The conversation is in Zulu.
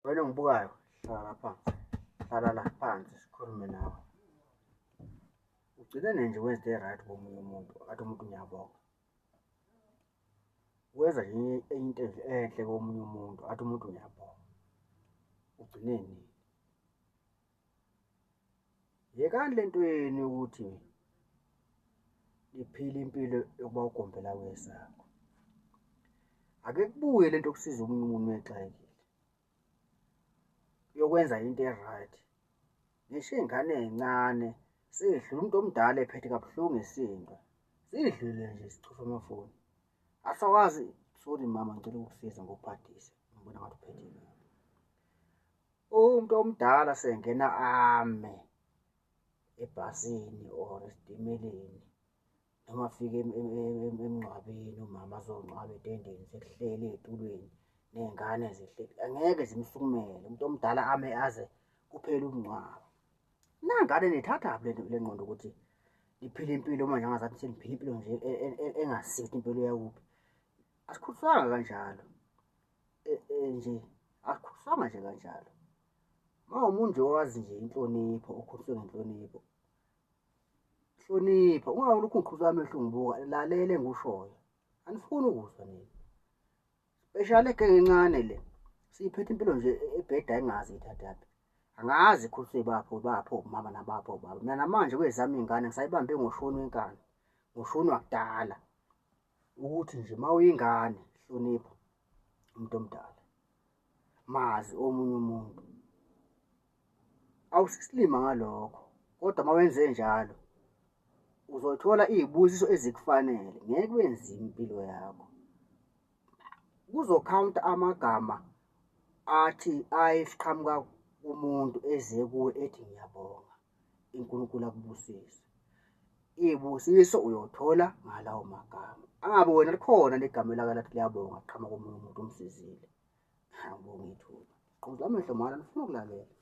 Wena ongibukayo, hlala phansi, hlala la phansi sikhulume nawe. Ugcine nje wenza into e-right komunye umuntu, akade umuntu ngiyabonga. Wenza nje into nje enhle komunye umuntu, athi umuntu ngiyabonga. Ugcine nini? Yekani le ntweni yokuthi liphile impilo yokuba ugombela kwesakho. Ake kubuye lento yokusiza omunye umuntu mexakile. Yokwenza into e-right. Ngisho iy'ngane ey'ncane sidlule umuntu omdala ephethe kabuhlungu isindwa. Sidlule nje sichufa amafoni. Asakwazi, sorry mama ngicela ukukusiza ngokuphathisa. Ngibona ngathi uphethile. Umuntu omdala sengena ame ebhasini or esitimeleni noma afike emngcwabeni, umama azongcwaba etendeni sekuhleli ey'tulweni ney'ngane zihleli. Angeke zimsukumele umuntu omdala ame aze kuphele umngcwabo. Nangane nithathaphi le ngqondo ukuthi liphile impilo manje angazathi seniphila impilo nje engasithi impilo yakuphi. Asikhuliswanga kanjalo. Nje asikhuliswanga nje kanjalo. Uma umuntu nje owazi nje inhlonipho, ukhuliswe ngenhlonipho. Hlonipha, ungawulokhu uqhuza amehlo ungibuka, lalela engikushoyo. Anifuni ukuzwa nini. Special egenge encane le. Siyiphethe impilo nje ebheda engazi ithathaphi. Angazi ikhuliswe bapho umama nabapho ubaba. Mina namanje kwezami iy'ngane ngisayibambe ngoshoni wenkani, ngoshoni wakudala. Ukuthi nje uma uyingane, hlonipha umuntu omdala. Mazi omunye umuntu. Awusisilima ngalokho, kodwa uma wenze njalo, uzothola iy'busiso ezikufanele. Ngeke wenze impilo yakho. Kuzokhawunta amagama athi ayesiqhamuka umuntu eze kuwe ethi ngiyabonga, uNkulunkulu akubusise. Iy'busiso uyothola ngalawo magama. Angabe wena likhona legama elake lathi liyabonga liqhamuka komunye umuntu umsizile. Ngibonga ithuba. Gqoza amehlo mala, ngifuna ukulalela.